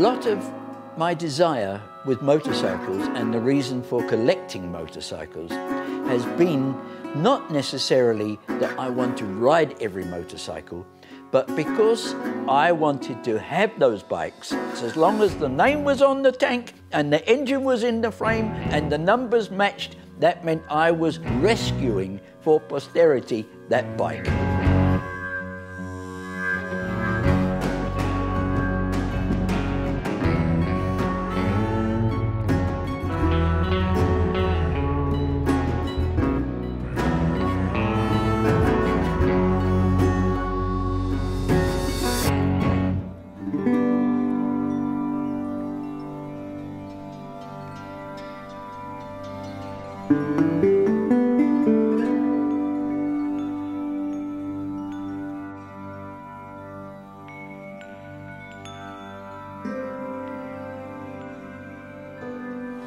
lot of my desire with motorcycles and the reason for collecting motorcycles has been not necessarily that I want to ride every motorcycle, but because I wanted to have those bikes. So as long as the name was on the tank and the engine was in the frame and the numbers matched, that meant I was rescuing for posterity that bike.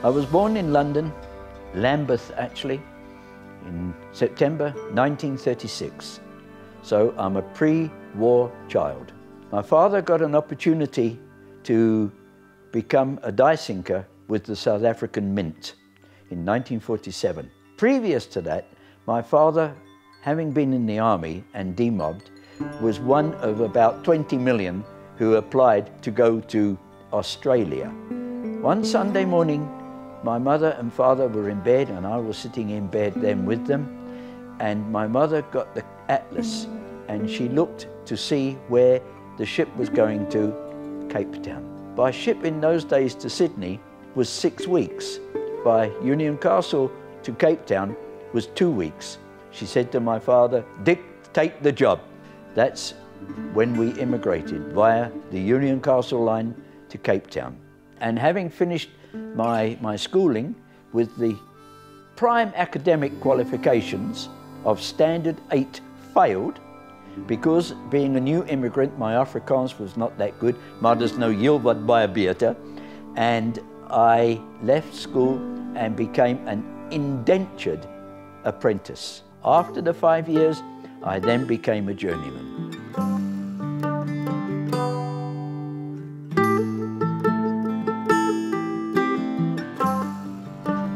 I was born in London, Lambeth actually, in September 1936. So I'm a pre-war child. My father got an opportunity to become a die sinker with the South African Mint in 1947. Previous to that, my father, having been in the army and demobbed, was one of about 20 million who applied to go to Australia. One Sunday morning, my mother and father were in bed and I was sitting in bed then with them, and my mother got the atlas and she looked to see where the ship was going to Cape Town. By ship in those days to Sydney was 6 weeks. By Union Castle to Cape Town was 2 weeks. She said to my father, "Dick, take the job." That's when we immigrated via the Union Castle line to Cape Town. And having finished my schooling with the prime academic qualifications of Standard 8 failed, because being a new immigrant, my Afrikaans was not that good, maar dis nou heel wat baie beter, and I left school and became an indentured apprentice. After the 5 years, I then became a journeyman.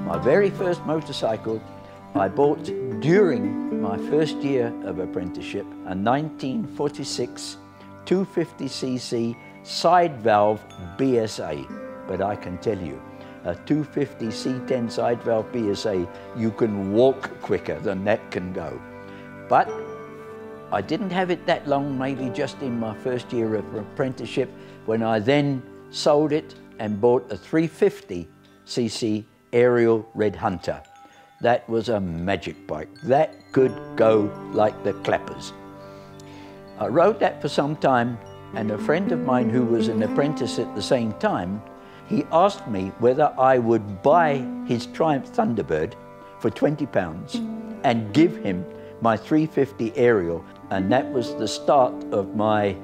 My very first motorcycle I bought during my first year of apprenticeship, a 1946 250cc side valve BSA. But I can tell you, a 250 C10 side valve BSA, you can walk quicker than that can go. But I didn't have it that long, maybe just in my first year of apprenticeship, when I then sold it and bought a 350cc Aerial Red Hunter. That was a magic bike. That could go like the clappers. I rode that for some time, and a friend of mine who was an apprentice at the same time, he asked me whether I would buy his Triumph Thunderbird for £20 and give him my 350 Aerial, and that was the start of my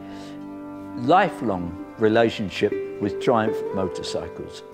lifelong relationship with Triumph motorcycles.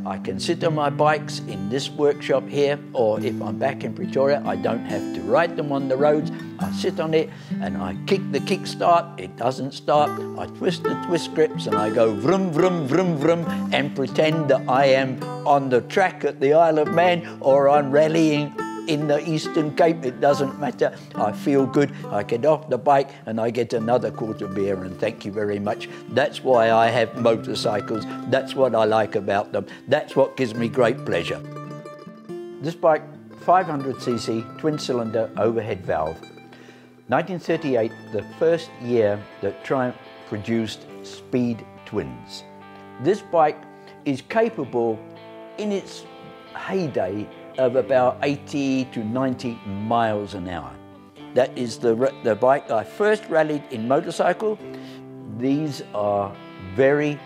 I can sit on my bikes in this workshop here, or if I'm back in Pretoria, I don't have to ride them on the roads. I sit on it and I kick the kickstart, it doesn't start. I twist the twist grips and I go vroom, vroom, vroom, vroom, and pretend that I am on the track at the Isle of Man or I'm rallying in the Eastern Cape. It doesn't matter. I feel good. I get off the bike and I get another quart of beer, and thank you very much. That's why I have motorcycles. That's what I like about them. That's what gives me great pleasure. This bike, 500cc, twin-cylinder overhead valve. 1938, the first year that Triumph produced speed twins. This bike is capable, in its heyday, of about 80 to 90 miles an hour. That is the bike I first rallied in motorcycle. These are very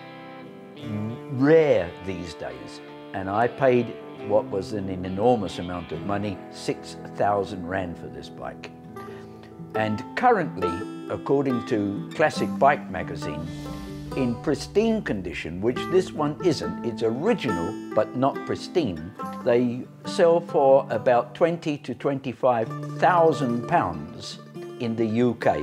rare these days, and I paid what was an enormous amount of money, 6,000 Rand for this bike. And currently, according to Classic Bike magazine, in pristine condition, which this one isn't, it's original but not pristine, they sell for about 20 to 25,000 pounds in the UK.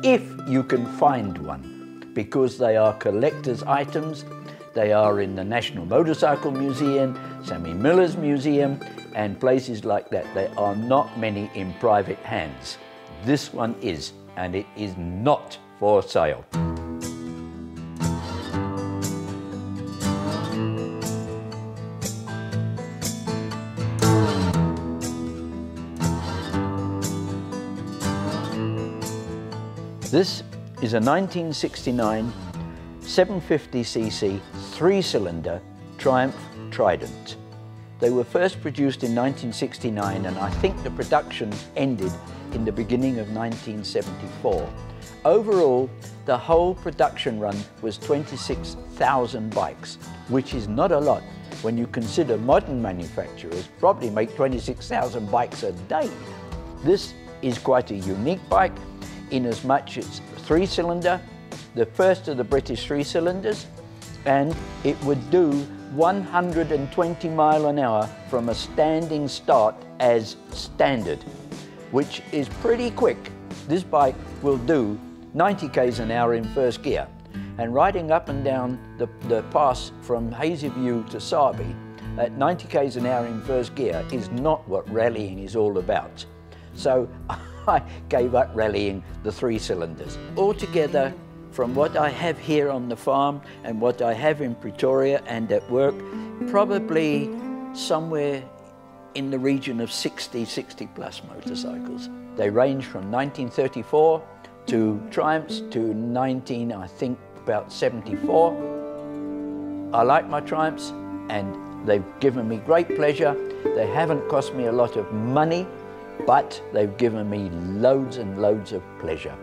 if you can find one, because they are collector's items. They are in the National Motorcycle Museum, Sammy Miller's Museum, and places like that. There are not many in private hands. This one is, and it is not for sale. This is a 1969 750cc 3-cylinder Triumph Trident. They were first produced in 1969, and I think the production ended in the beginning of 1974. Overall, the whole production run was 26,000 bikes, which is not a lot when you consider modern manufacturers probably make 26,000 bikes a day. This is quite a unique bike in as much it's 3-cylinder, the first of the British 3-cylinders, and it would do 120 miles an hour from a standing start as standard, which is pretty quick. This bike will do 90 k's an hour in first gear, and riding up and down the pass from Hazyview to Sarby at 90 k's an hour in first gear is not what rallying is all about. So I gave up rallying the 3-cylinders. Altogether, from what I have here on the farm and what I have in Pretoria and at work, probably somewhere in the region of 60 plus motorcycles. They range from 1934 to Triumphs to I think about 74. I like my Triumphs, and they've given me great pleasure. They haven't cost me a lot of money, but they've given me loads and loads of pleasure.